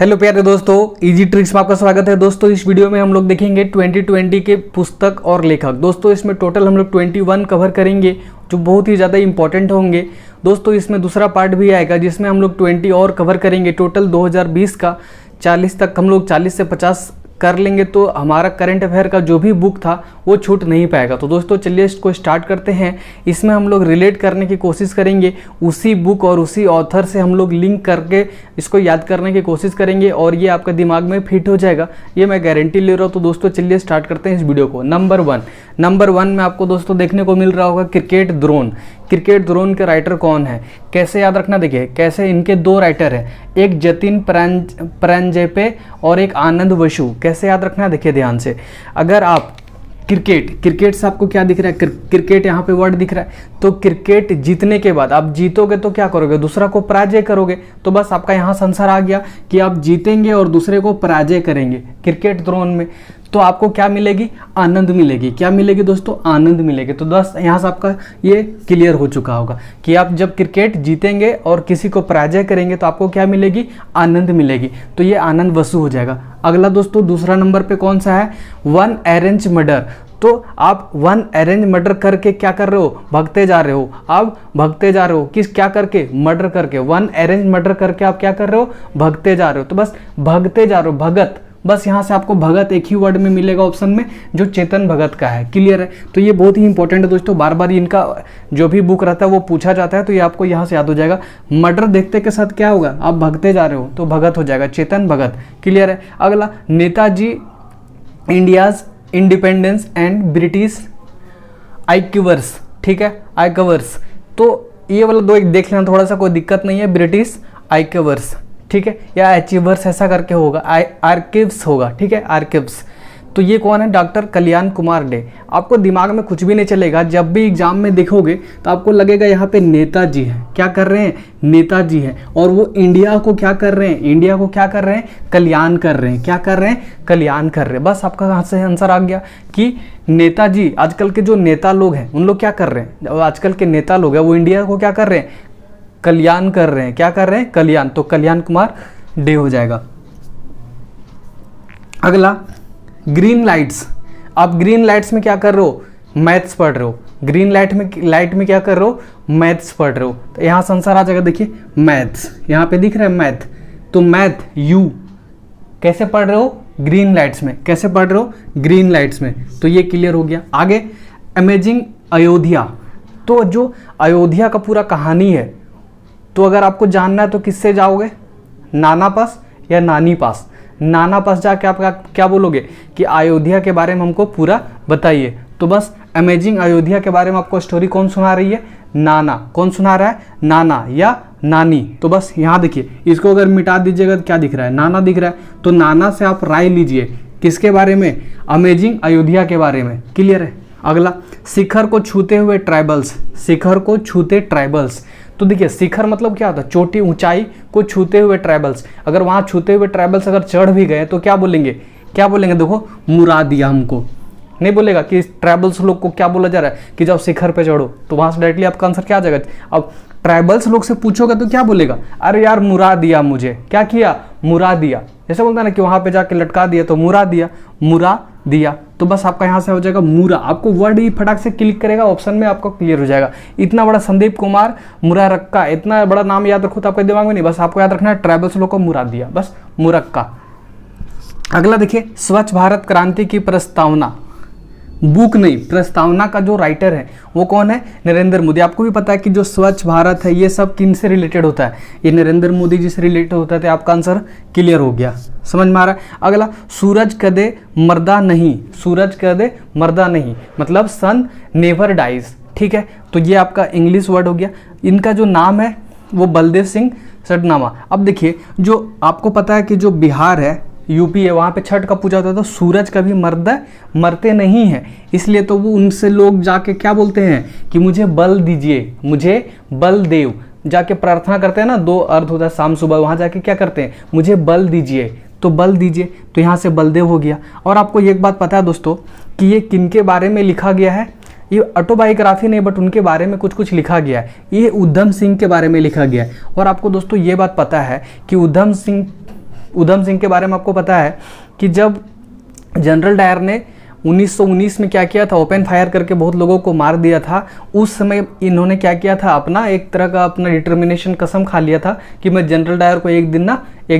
Hello प्यारे दोस्तों, easy tricks में आपका स्वागत है। दोस्तों इस वीडियो में हम लोग देखेंगे 2020 के पुस्तक और लेखक। दोस्तों इसमें टोटल हम लोग 21 कवर करेंगे जो बहुत ही ज़्यादा इंपॉर्टेंट होंगे। दोस्तों इसमें दूसरा पार्ट भी आएगा जिसमें हम लोग 20 और कवर करेंगे। टोटल 2020 का 40 तक हम लोग 40 से 50 कर लेंगे तो हमारा करंट अफेयर का जो भी बुक था वो छूट नहीं पाएगा। तो दोस्तों चलिए इसको स्टार्ट करते हैं। इसमें हम लोग रिलेट करने की कोशिश करेंगे, उसी बुक और उसी ऑथर से हम लोग लिंक करके इसको याद करने की कोशिश करेंगे और ये आपका दिमाग में फिट हो जाएगा, ये मैं गारंटी ले रहा हूँ। तो दोस्तों चलिए स्टार्ट करते हैं इस वीडियो को। नंबर वन में आपको दोस्तों देखने को मिल रहा होगा क्रिकेट द्रोण। क्रिकेट द्रोण के राइटर कौन है, कैसे याद रखना, देखिए कैसे इनके दो राइटर हैं, एक जतिन परांजपे और एक आनंद बसु। कैसे याद रखना, देखिए ध्यान से। अगर आप क्रिकेट से आपको क्या दिख रहा है, क्रिकेट यहाँ पे वर्ड दिख रहा है, तो क्रिकेट जीतने के बाद आप जीतोगे तो क्या करोगे, दूसरा को पराजय करोगे। तो बस आपका यहाँ संसार आ गया कि आप जीतेंगे और दूसरे को पराजय करेंगे क्रिकेट द्रोण में। तो आपको क्या मिलेगी, आनंद मिलेगी। क्या मिलेगी दोस्तों, आनंद मिलेगी। तो बस यहाँ से आपका ये क्लियर हो चुका होगा कि आप जब क्रिकेट जीतेंगे और किसी को पराजय करेंगे तो आपको क्या मिलेगी, आनंद मिलेगी। तो ये आनंद वसु हो जाएगा। अगला दोस्तों दूसरा नंबर पे कौन सा है, वन अरेंज मर्डर। तो आप वन अरेंज मर्डर करके क्या कर रहे हो, भगते जा रहे हो। आप भगते जा रहे हो किस, क्या करके, मर्डर करके। वन अरेंज मर्डर करके आप क्या कर रहे हो, भगते जा रहे हो। तो बस भगते जा रहे हो, भगत। बस यहाँ से आपको भगत एक ही वर्ड में मिलेगा ऑप्शन में, जो चेतन भगत का है। क्लियर है। तो ये बहुत ही इंपॉर्टेंट है दोस्तों, बार बार इनका जो भी बुक रहता है वो पूछा जाता है, तो ये आपको यहाँ से याद हो जाएगा। मर्डर देखते के साथ क्या होगा, आप भगते जा रहे हो तो भगत हो जाएगा, चेतन भगत। क्लियर है। अगला Netaji India's independence and British आइक्यूवर्स। ठीक है, आइक्यूवर्स। तो ये वाला दो एक देख लेना, थोड़ा सा कोई दिक्कत नहीं है। ब्रिटिश आइक्यूवर्स, ठीक है, या अचीवर्स ऐसा करके होगा, आर्किव्स होगा। ठीक है, आर्किव्स। तो ये कौन है, डॉक्टर कल्याण कुमार डे। आपको दिमाग में कुछ भी नहीं चलेगा, जब भी एग्जाम में देखोगे तो आपको लगेगा यहाँ पे नेताजी है, क्या कर रहे हैं, नेताजी है, और वो इंडिया को क्या कर रहे हैं, इंडिया को क्या कर रहे हैं, कल्याण कर रहे हैं। क्या कर रहे हैं, कल्याण कर रहे हैं। बस आपका यहाँ से आंसर आ गया कि नेताजी, आजकल के जो नेता लोग हैं उन लोग क्या कर रहे हैं, आजकल के नेता लोग हैं वो इंडिया को क्या कर रहे हैं, कल्याण कर रहे हैं। क्या कर रहे हैं, कल्याण। तो कल्याण कुमार डे हो जाएगा। अगला ग्रीन लाइट्स। आप ग्रीन लाइट्स में क्या कर रहे हो, मैथ्स पढ़ रहे हो। ग्रीन लाइट में क्या कर रहे हो, मैथ्स पढ़ रहे हो। तो यहाँ संसार आ जाएगा, देखिए मैथ्स, यहाँ पे दिख रहा है मैथ। तो मैथ यू कैसे पढ़ रहे हो, ग्रीन लाइट्स में। कैसे पढ़ रहे हो, ग्रीन लाइट्स में। तो ये क्लियर हो गया। आगे अमेजिंग अयोध्या। तो जो अयोध्या का पूरा कहानी है, तो अगर आपको जानना है तो किससे जाओगे, नाना पास या नानी पास। नाना पास जाके आप क्या बोलोगे कि अयोध्या के बारे में हमको पूरा बताइए। तो बस अमेजिंग अयोध्या के बारे में आपको स्टोरी कौन सुना रही है, नाना। कौन सुना रहा है, नाना या नानी। तो बस यहाँ देखिए, इसको अगर मिटा दीजिएगा तो क्या दिख रहा है, नाना दिख रहा है। तो नाना से आप राय लीजिए किसके बारे में, अमेजिंग अयोध्या के बारे में। क्लियर है। अगला शिखर को छूते हुए ट्राइबल्स। शिखर को छूते ट्राइबल्स। तो देखिए शिखर मतलब क्या होता है, चोटी, ऊंचाई को छूते हुए ट्राइबल्स। अगर वहां छूते हुए ट्राइबल्स अगर चढ़ भी गए तो क्या बोलेंगे, क्या बोलेंगे, देखो मुरा दिया हमको। नहीं बोलेगा कि ट्राइबल्स लोग को क्या बोला जा रहा है कि जब शिखर पे चढ़ो, तो वहां से डायरेक्टली आपका आंसर क्या आ जाएगा। अब ट्राइबल्स लोग से पूछोगे तो क्या बोलेगा, अरे यार मुरा दिया मुझे, क्या किया, मुरा दिया। जैसे बोलता है ना कि वहां पे जाके लटका दिया, तो मुरा दिया, मुरा दिया। तो बस आपका यहाँ से हो जाएगा मुरा। आपको वर्ड ही फटाक से क्लिक करेगा, ऑप्शन में आपको क्लियर हो जाएगा। इतना बड़ा संदीप कुमार मुरारक्का, इतना बड़ा नाम याद रखो तो आपके दिमाग में नहीं, बस आपको याद रखना है ट्राइबल्स लोग को मुरा दिया, बस मुरक्का। अगला देखिए, स्वच्छ भारत क्रांति की प्रस्तावना। बुक नहीं, प्रस्तावना का जो राइटर है वो कौन है, नरेंद्र मोदी। आपको भी पता है कि जो स्वच्छ भारत है ये सब किन से रिलेटेड होता है, ये नरेंद्र मोदी जी से रिलेटेड होता है। तो आपका आंसर क्लियर हो गया, समझ में आ रहा है। अगला सूरज कदे मर्दा नहीं। सूरज कदे मर्दा नहीं मतलब सन नेवर डाइज। ठीक है, तो ये आपका इंग्लिश वर्ड हो गया। इनका जो नाम है वो बलदेव सिंह सडनामा। अब देखिए, जो आपको पता है कि जो बिहार है, यूपी है, वहाँ पे छठ का पूजा होता है, तो सूरज कभी मरते नहीं हैं, इसलिए तो वो उनसे लोग जाके क्या बोलते हैं कि मुझे बल दीजिए, मुझे बल देव। जाके प्रार्थना करते हैं ना, 2 अर्घ होता है शाम सुबह, वहाँ जाके क्या करते हैं, मुझे बल दीजिए, तो बल दीजिए। तो यहाँ से बलदेव हो गया। और आपको एक बात पता है दोस्तों कि ये किनके बारे में लिखा गया है, ये ऑटोबायोग्राफी नहीं बट उनके बारे में कुछ कुछ लिखा गया है। ये उधम सिंह के बारे में लिखा गया है। और आपको दोस्तों ये बात पता है कि उधम सिंह उधम सिंह के बारे में आपको पता है कि जब जनरल डायर ने 1919 में क्या किया था, ओपन फायर करके बहुत लोगों को मार दिया था, उस समय इन्होंने क्या किया था, अपना एक तरह का अपना डिटर्मिनेशन कसम खा लिया था कि मैं जनरल डायर को एक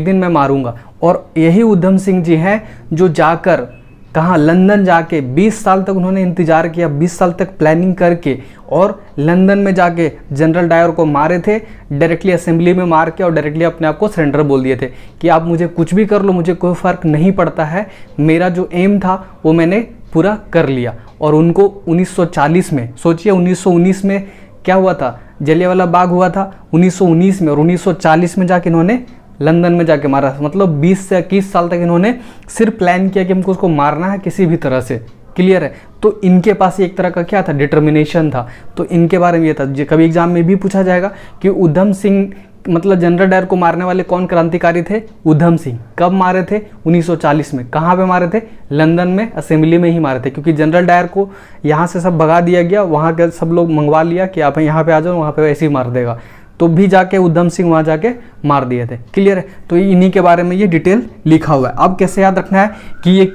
दिन मैं मारूंगा। और यही उधम सिंह जी हैं जो जाकर कहाँ, लंदन जाके 20 साल तक उन्होंने इंतजार किया, 20 साल तक प्लानिंग करके, और लंदन में जाके जनरल डायर को मारे थे, डायरेक्टली असेंबली में मार के, और डायरेक्टली अपने आप को सरेंडर बोल दिए थे कि आप मुझे कुछ भी कर लो, मुझे कोई फ़र्क नहीं पड़ता है, मेरा जो एम था वो मैंने पूरा कर लिया। और उनको 1940 में, सोचिए 1919 में क्या हुआ था, जलियांवाला बाग हुआ था 1919 में, और 1940 में जाके इन्होंने लंदन में जाके मारा। मतलब 20 से 21 साल तक इन्होंने सिर्फ प्लान किया कि हमको उसको मारना है किसी भी तरह से। क्लियर है? तो इनके पास एक तरह का क्या था, डिटर्मिनेशन था। तो इनके बारे में ये था, कभी एग्जाम में भी पूछा जाएगा कि उधम सिंह मतलब जनरल डायर को मारने वाले कौन क्रांतिकारी थे? उधम सिंह। कब मारे थे? 1940 में। कहाँ पे मारे थे? लंदन में, असेंबली में ही मारे थे, क्योंकि जनरल डायर को यहाँ से सब भगा दिया गया, वहाँ के सब लोग मंगवा लिया कि आप यहाँ पे आ जाओ, वहाँ पे वैसे ही मार देगा। तो भी जाके उधम सिंह वहाँ जाके मार दिए थे। क्लियर है? तो इन्हीं के बारे में ये डिटेल लिखा हुआ है। अब कैसे याद रखना है कि ये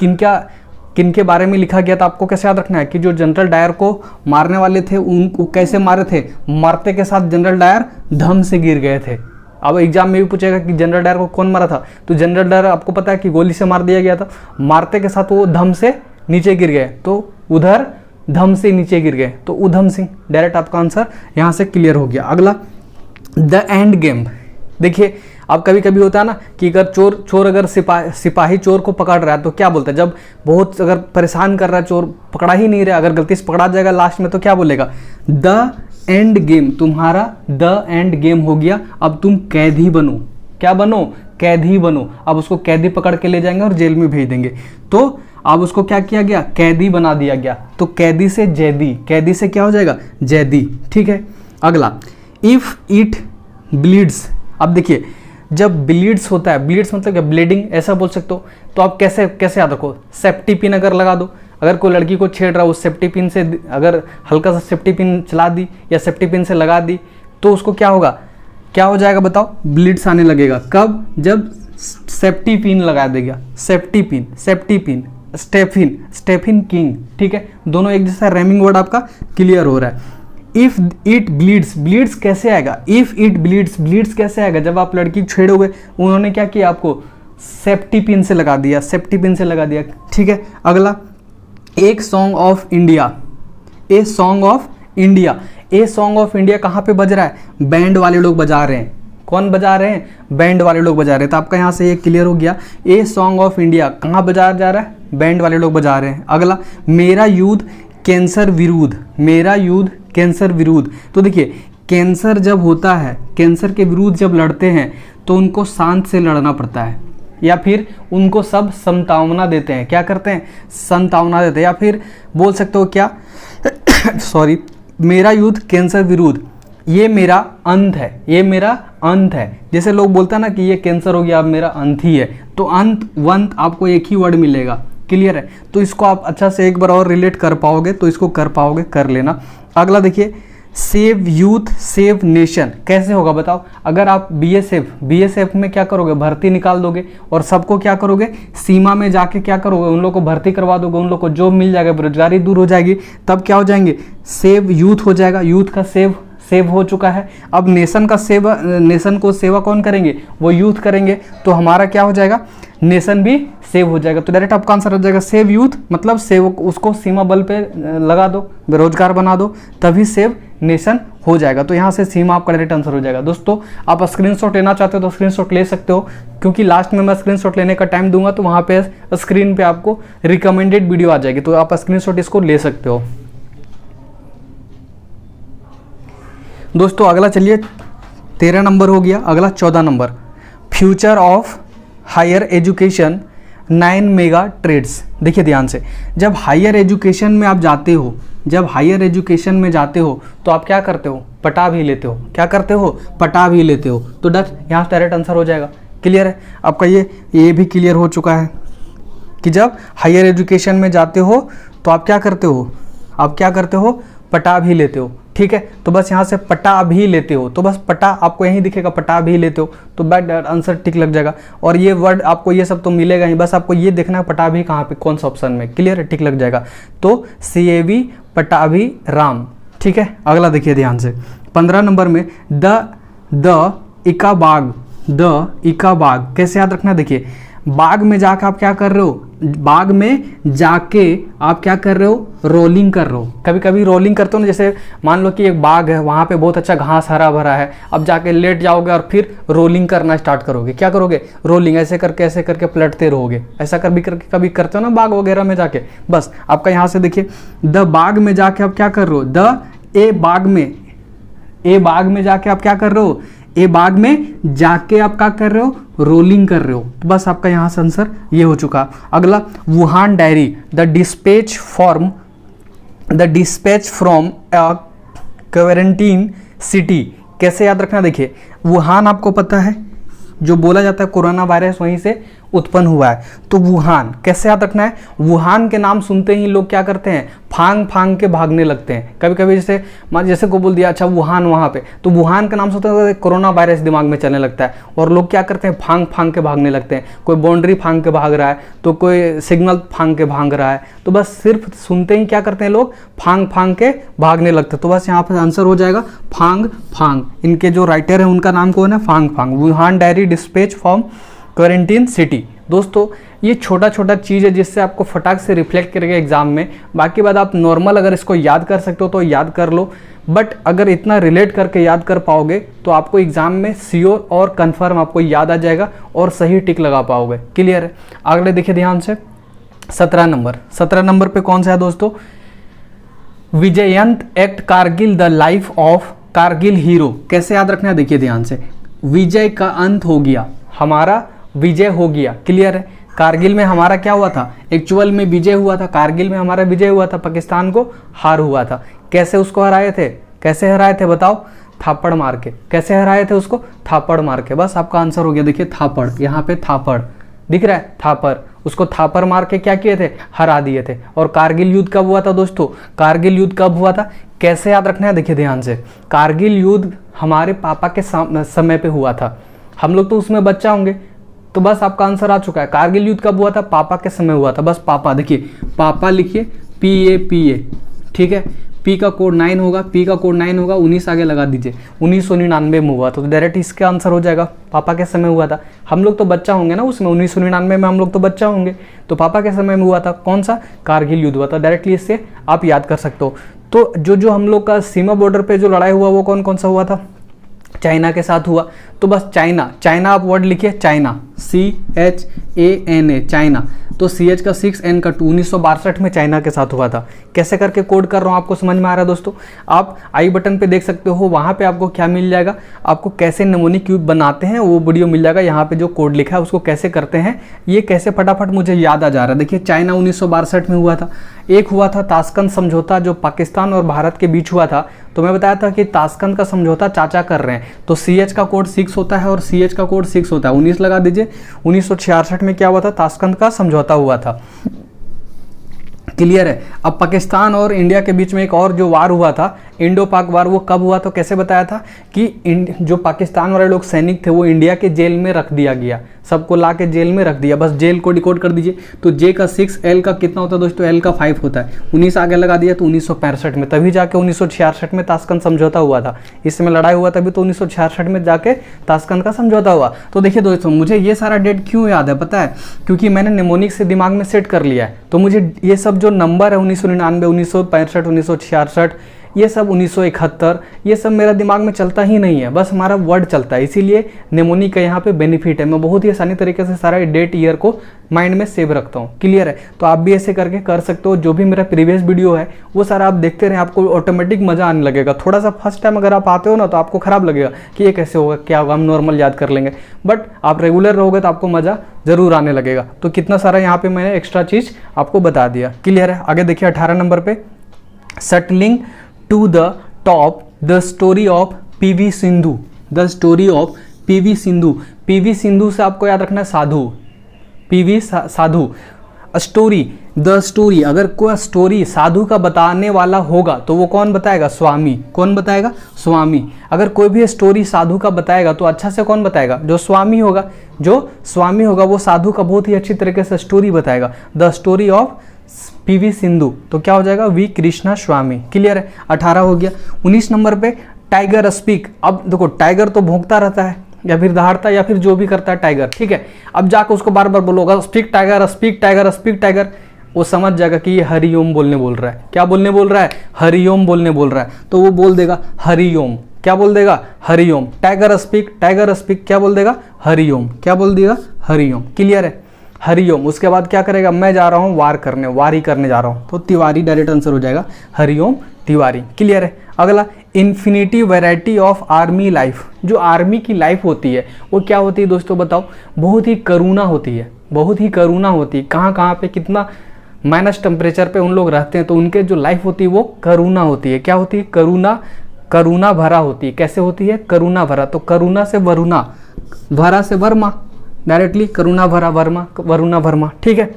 किनके बारे में लिखा गया था, आपको कैसे याद रखना है कि जो जनरल डायर को मारने वाले थे उनको कैसे मारे थे? मारते के साथ जनरल डायर धम से गिर गए थे। अब एग्जाम में भी पूछेगा कि जनरल डायर को कौन मारा था, तो जनरल डायर आपको पता है कि गोली से मार दिया गया था, मारते के साथ वो धम से नीचे गिर गए, तो उधर धम से नीचे गिर गए, तो उधम सिंह। डायरेक्ट आपका आंसर यहाँ से क्लियर हो गया। अगला, द एंड गेम। देखिए अब कभी कभी होता है ना कि अगर चोर अगर सिपाही चोर को पकड़ रहा है तो क्या बोलता है, जब बहुत अगर परेशान कर रहा है, चोर पकड़ा ही नहीं रहा, अगर गलती से पकड़ा जाएगा लास्ट में तो क्या बोलेगा? The end game. तुम्हारा द एंड गेम हो गया, अब तुम कैदी बनो। क्या बनो? कैदी बनो। अब उसको कैदी पकड़ के ले जाएंगे और जेल में भेज देंगे। तो अब उसको क्या किया गया? कैदी बना दिया गया। तो कैदी से जैदी, कैदी से क्या हो जाएगा? जैदी। ठीक है। अगला, इफ इट ब्लीड्स। अब देखिए जब ब्लीड्स होता है, ब्लीड्स मतलब क्या? ब्लीडिंग, ऐसा बोल सकते हो। तो आप कैसे याद रखो? सेफ्टी पिन अगर लगा दो, अगर कोई लड़की को छेड़ रहा है उस सेफ्टी पिन से अगर हल्का सा सेफ्टी पिन चला दी या सेफ्टी पिन से लगा दी तो उसको क्या होगा? क्या हो जाएगा बताओ? ब्लीड्स आने लगेगा। कब? जब सेफ्टी पिन लगा देगा। Safety pin, safety pin, Stephen King. ठीक है, दोनों एक जैसा रैमिंग वर्ड आपका क्लियर हो रहा है। इफ इट ब्लीड्स, ब्लीड्स कैसे आएगा? इफ इट ब्लीड्स, ब्लीड्स कैसे आएगा? जब आप लड़की छेड़ोगे, उन्होंने क्या किया? आपको सेफ्टी पिन से लगा दिया, सेफ्टी पिन से लगा दिया। ठीक है। अगला, एक song of India. A song of India, a song of India कहाँ पे बज रहा है? बैंड वाले लोग बजा रहे हैं। कौन बजा रहे हैं? बैंड वाले लोग बजा रहे हैं। तो आपका यहाँ से ये क्लियर हो गया, ए सॉन्ग ऑफ इंडिया कहाँ बजाया जा रहा है? बैंड वाले लोग बजा रहे हैं। अगला, मेरा युद्ध कैंसर विरुद्ध। मेरा युद्ध कैंसर विरुद्ध। तो देखिए कैंसर जब होता है, कैंसर के विरुद्ध जब लड़ते हैं तो उनको शांत से लड़ना पड़ता है, या फिर उनको सब संतावना देते हैं। क्या करते हैं? संतावना देते हैं। या फिर बोल सकते हो क्या सॉरी, मेरा युद्ध कैंसर विरुद्ध, ये मेरा अंत है, ये मेरा अंत है। जैसे लोग बोलते हैं ना कि ये कैंसर हो गया अब मेरा अंत ही है, तो अंत वंत आपको एक ही वर्ड मिलेगा। क्लियर है? तो इसको आप अच्छा से एक बार और रिलेट कर पाओगे तो इसको कर पाओगे, कर लेना। अगला देखिए, सेव यूथ सेव नेशन कैसे होगा बताओ? अगर आप बीएसएफ में क्या करोगे? भर्ती निकाल दोगे और सबको क्या करोगे? सीमा में जाके क्या करोगे? उन लोग को भर्ती करवा दोगे, उन लोग को जॉब मिल जाएगा, बेरोजगारी दूर हो जाएगी, तब क्या हो जाएंगे? सेव यूथ हो जाएगा। यूथ का सेव हो चुका है। अब नेशन का सेवा, नेशन को सेवा कौन करेंगे? वो यूथ करेंगे। तो हमारा क्या हो जाएगा? नेशन भी सेव हो जाएगा। तो डायरेक्ट आपका आंसर हो जाएगा सेव यूथ, मतलब सेव, उसको सीमा बल पे लगा दो, बेरोजगार बना दो, तभी सेव नेशन हो जाएगा। तो यहाँ से सीमा आपका डायरेक्ट आंसर हो जाएगा। दोस्तों आप स्क्रीनशॉट लेना चाहते हो तो स्क्रीनशॉट ले सकते हो, क्योंकि लास्ट में मैं स्क्रीनशॉट लेने का टाइम दूंगा तो वहाँ पे स्क्रीन पे आपको रिकमेंडेड वीडियो आ जाएगी, तो आप स्क्रीनशॉट इसको ले सकते हो। दोस्तों अगला चलिए 13 नंबर हो गया। अगला 14 नंबर, future of higher education 9 mega trades. देखिए ध्यान से, जब हायर एजुकेशन में आप जाते हो, जब हायर एजुकेशन में जाते हो तो आप क्या करते हो? पटा भी लेते हो। क्या करते हो? पटा भी लेते हो। तो यहाँ से डायरेक्ट आंसर हो जाएगा। क्लियर है? आपका ये भी क्लियर हो चुका है कि जब हायर एजुकेशन में जाते हो तो आप क्या करते हो? आप क्या करते हो? पटा भी लेते हो। ठीक है। तो बस यहाँ से पटाभी लेते हो, तो बस पटा आपको यहीं दिखेगा, पटाभी लेते हो तो बैड आंसर टिक लग जाएगा। और ये वर्ड आपको ये सब तो मिलेगा ही, बस आपको ये देखना है पटाभी कहाँ पे, कौन सा ऑप्शन में, क्लियर है, टिक लग जाएगा। तो CAV पटाभी राम, ठीक है। अगला देखिए ध्यान से, 15 नंबर में द इका बाग, द इका बाग कैसे याद रखना, देखिए बाग में जाके आप क्या कर रहे हो, बाग में जाके आप क्या कर रहे हो, रोलिंग कर रहे हो। कभी कभी रोलिंग करते हो ना, जैसे मान लो कि एक बाग है, वहाँ पे बहुत अच्छा घास हरा भरा है, अब जाके लेट जाओगे और फिर रोलिंग करना स्टार्ट करोगे, क्या करोगे, रोलिंग ऐसे करके पलटते रहोगे, ऐसा कभी करके कभी करते हो ना बाग वगैरह में जाके। बस आपका यहाँ से देखिए द बाग में जाके आप क्या कर रहे हो, द ए बाग में, ए बाग में जाके आप क्या कर रहे हो, ए बाग में जाके आप क्या कर रहे हो, रोलिंग कर रहे हो। तो बस आपका यहां से आंसर ये हो चुका। अगला Wuhan diary, the dispatch from a quarantine city, कैसे याद रखना, देखिए वुहान आपको पता है जो बोला जाता है कोरोना वायरस वहीं से उत्पन्न हुआ है, तो वुहान कैसे याद रखना है, वुहान के नाम सुनते ही लोग क्या करते हैं, फांग फांग के भागने लगते हैं। कभी कभी जैसे को बोल दिया अच्छा वुहान वहाँ पे, तो वुहान का नाम सुनते हैं कोरोना वायरस दिमाग में चलने लगता है और लोग क्या करते हैं, फांग फांग के भागने लगते हैं। कोई बाउंड्री फांग के भाग रहा है, तो कोई सिग्नल फांग के भाग रहा है, तो बस सिर्फ सुनते ही क्या करते हैं लोग, फांग फांग के भागने लगते हैं। तो बस यहाँ पर आंसर हो जाएगा फांग फांग। इनके जो राइटर है उनका नाम कौन है, Fang Fang. Wuhan diary dispatch from quarantine city. दोस्तों ये छोटा छोटा चीज़ है जिससे आपको फटाक से रिफ्लेक्ट करेगा एग्जाम में। बाकी बात आप नॉर्मल अगर इसको याद कर सकते हो तो याद कर लो, बट अगर इतना रिलेट करके याद कर पाओगे तो आपको एग्जाम में श्योर और कंफर्म आपको याद आ जाएगा और सही टिक लगा पाओगे, क्लियर है। अगले देखिए ध्यान से 17 नंबर पे कौन सा है दोस्तों, Vijayant at Kargil the life of Kargil hero, कैसे याद रखना है, देखिए ध्यान से, विजय का अंत हो गया, हमारा विजय हो गया, क्लियर है। कारगिल में हमारा क्या हुआ था, एक्चुअल में विजय हुआ था, कारगिल में हमारा विजय हुआ था, पाकिस्तान को हार हुआ था। कैसे उसको हराए थे, कैसे हराए थे बताओ, थापड़ मार के। कैसे हराए थे उसको, थापड़ मार के। बस आपका आंसर हो गया, देखिए थापड़, यहाँ पे थापड़ दिख रहा है, थापड़, उसको थापड़ मार के क्या किए थे, हरा दिए थे। और कारगिल युद्ध कब हुआ था दोस्तों, कारगिल युद्ध कब हुआ था, कैसे याद रखना है, देखिए ध्यान से, कारगिल युद्ध हमारे पापा के समय पे हुआ था, हम लोग तो उसमें बच्चा होंगे, तो बस आपका आंसर आ चुका है। कारगिल युद्ध कब हुआ था, पापा के समय हुआ था। बस पापा, देखिए पापा लिखिए PAPA, ठीक है। P का कोड 9 होगा, P का कोड 9 होगा, 19 आगे लगा दीजिए, 1999 में हुआ था, तो डायरेक्ट इसका आंसर हो जाएगा, पापा के समय हुआ था। हम लोग तो बच्चा होंगे ना उसमें, 1999 में हम लोग तो बच्चा होंगे, तो पापा के समय में हुआ था, कौन सा, कारगिल युद्ध हुआ था। डायरेक्टली इससे आप याद कर सकते हो। तो जो हम लोग का सीमा बॉर्डर पे जो लड़ाई हुआ वो कौन कौन सा हुआ था, चाइना के साथ हुआ। तो बस चाइना आप वर्ड लिखिए, चाइना, CHANA, चाइना। तो CH का 6 N का 2, 1962 में चाइना के साथ हुआ था। कैसे करके कोड कर रहा हूँ आपको समझ में आ रहा है दोस्तों। आप आई बटन पे देख सकते हो, वहाँ पे आपको क्या मिल जाएगा, आपको कैसे नमूनी क्यूब बनाते हैं वो वीडियो मिल जाएगा। यहाँ पे जो कोड लिखा है उसको कैसे करते हैं, ये कैसे फटाफट मुझे याद आ जा रहा है। देखिए चाइना 1962 में हुआ था। एक हुआ था ताशकंद समझौता जो पाकिस्तान और भारत के बीच हुआ था। तो मैं बताया था कि ताशकंद का समझौता चाचा कर रहे हैं, तो CH का कोड 6 होता है और CH का कोड 6 होता है, 19 लगा दीजिए। 1966 में क्या हुआ था, ताशकंद का समझौता हुआ था, क्लियर है। अब पाकिस्तान और इंडिया के बीच में एक और जो वार हुआ था, इंडो पाक वार, वो कब हुआ, तो कैसे बताया था कि जो पाकिस्तान वाले लोग सैनिक थे वो इंडिया के जेल में रख दिया गया, सबको ला के जेल में रख दिया। बस जेल को डिकोड कर दीजिए। तो J का 6, L का कितना होता है दोस्तों, L का 5 होता है। 19 आगे लगा दिया तो 1965 में, तभी जाके 1966 में ताशकंद समझौता हुआ था। इसमें लड़ाई हुआ तभी तो 1966 में जाके ताशकंद का समझौता हुआ। तो देखिए दोस्तों, मुझे ये सारा डेट क्यों याद है पता है, क्योंकि मैंने निमोनिक से दिमाग में सेट कर लिया है। तो मुझे ये सब जो नंबर है 1999, 1965, 1966, ये सब 1971, ये सब मेरा दिमाग में चलता ही नहीं है, बस हमारा वर्ड चलता है। इसीलिए निमोनिक का यहाँ पे बेनिफिट है, मैं बहुत ही आसानी तरीके से सारा डेट ईयर को माइंड में सेव रखता हूँ, क्लियर है। तो आप भी ऐसे करके कर सकते हो। जो भी मेरा प्रीवियस वीडियो है वो सारा आप देखते रहें, आपको ऑटोमेटिक मजा आने लगेगा। थोड़ा सा फर्स्ट टाइम अगर आप आते हो ना तो आपको खराब लगेगा कि ये कैसे होगा, क्या होगा, हम नॉर्मल याद कर लेंगे, बट आप रेगुलर रहोगे तो आपको मजा जरूर आने लगेगा। तो कितना सारा यहाँ पे मैंने एक्स्ट्रा चीज आपको बता दिया, क्लियर है। आगे देखिए 18 नंबर पे, settling to the top the story of PV Sindhu, the story of PV Sindhu. PV Sindhu से आपको याद रखना है साधु, PV साधु। स्टोरी, द स्टोरी, अगर कोई स्टोरी साधु का बताने वाला होगा तो वो कौन बताएगा? स्वामी। कौन बताएगा? स्वामी। अगर कोई भी स्टोरी साधु का बताएगा तो अच्छा से कौन बताएगा? जो स्वामी होगा। जो स्वामी होगा वो साधु का बहुत ही अच्छी तरीके से स्टोरी बताएगा। The story of PV Sindhu, तो क्या हो जाएगा? We Krishna Swami. क्लियर है? 18 हो गया। 19 नंबर पे टाइगर स्पीक। अब देखो टाइगर तो भौंकता रहता है या फिर दहाड़ता या फिर जो भी करता है टाइगर, ठीक है। अब जाकर उसको बार बार बोलोगा speak tiger, speak tiger, speak tiger, वो समझ जाएगा कि ये हरिओम बोलने बोल रहा है। क्या बोलने बोल रहा है? हरिओम बोलने बोल रहा है। तो वो बोल देगा हरिओम। क्या बोल देगा? Hariom. Tiger speak, tiger speak, क्या बोल देगा? हरिओम। क्या बोल देगा? हरिओम। क्लियर है? हरिओम। उसके बाद क्या करेगा? मैं जा रहा हूँ वार करने, वारी करने जा रहा हूँ, तो तिवारी डायरेक्ट आंसर हो जाएगा, हरिओम तिवारी। क्लियर है? अगला, infinity variety of army life. जो आर्मी की लाइफ होती है वो क्या होती है दोस्तों बताओ? बहुत ही करुणा होती है, बहुत ही करुणा होती है। कहाँ कहाँ पे कितना माइनस टेम्परेचर पे उन लोग रहते हैं, तो उनके जो लाइफ होती है वो करुणा होती है। क्या होती है? करुणा, करुणा भरा होती है। कैसे होती है? करुणा भरा। तो करुणा से वरुणा, भरा से वर्मा, डायरेक्टली करुणा भरा वर्मा, वरुणा वर्मा। ठीक है।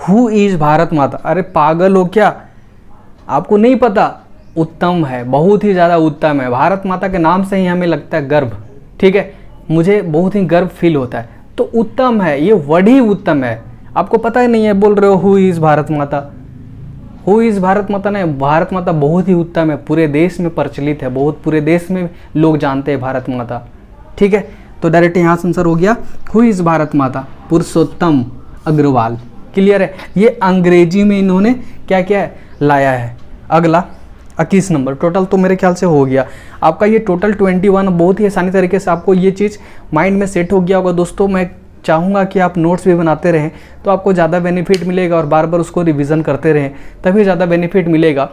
हु इज भारत माता? अरे पागल हो क्या, आपको नहीं पता? उत्तम है, बहुत ही ज़्यादा उत्तम है। भारत माता के नाम से ही हमें लगता है गर्व, ठीक है, मुझे बहुत ही गर्व फील होता है। तो उत्तम है, ये वर्ड ही उत्तम है। आपको पता ही नहीं है, बोल रहे हो हु इज़ भारत माता। हु इज़ भारत माता ने, भारत माता बहुत ही उत्तम है, पूरे देश में प्रचलित है, बहुत पूरे देश में लोग जानते हैं भारत माता। ठीक है, तो डायरेक्ट यहाँ से आंसर हो गया हु इज़ भारत माता, पुरुषोत्तम अग्रवाल। क्लियर है? ये अंग्रेजी में इन्होंने क्या क्या लाया है। अगला 21 नंबर, टोटल तो मेरे ख्याल से हो गया आपका ये टोटल 21। बहुत ही आसानी तरीके से आपको ये चीज़ माइंड में सेट हो गया होगा। दोस्तों मैं चाहूँगा कि आप नोट्स भी बनाते रहें तो आपको ज़्यादा बेनिफिट मिलेगा, और बार बार उसको रिवीजन करते रहें तभी ज़्यादा बेनिफिट मिलेगा।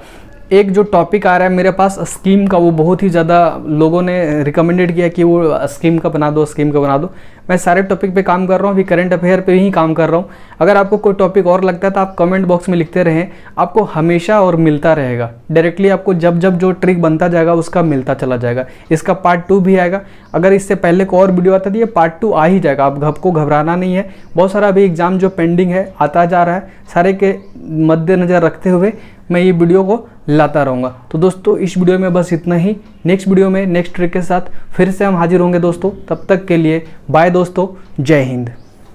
एक जो टॉपिक आ रहा है मेरे पास स्कीम का, वो बहुत ही ज़्यादा लोगों ने रिकमेंडेड किया कि वो स्कीम का बना दो, स्कीम का बना दो। मैं सारे टॉपिक पे काम कर रहा हूँ, अभी करंट अफेयर पे ही काम कर रहा हूँ। अगर आपको कोई टॉपिक और लगता है तो आप कमेंट बॉक्स में लिखते रहें, आपको हमेशा और मिलता रहेगा। डायरेक्टली आपको जब जब जो ट्रिक बनता जाएगा उसका मिलता चला जाएगा। इसका पार्ट 2 भी आएगा। अगर इससे पहले को और वीडियो आता है तो ये पार्ट 2 आ ही जाएगा। आपको घबराना नहीं है। बहुत सारा अभी एग्जाम जो पेंडिंग है आता जा रहा है, सारे के मद्देनज़र रखते हुए मैं ये वीडियो को लाता रहूँगा। तो दोस्तों इस वीडियो में बस इतना ही। नेक्स्ट वीडियो में नेक्स्ट ट्रिक के साथ फिर से हम हाजिर होंगे दोस्तों। तब तक के लिए बाय दोस्तों, जय हिंद।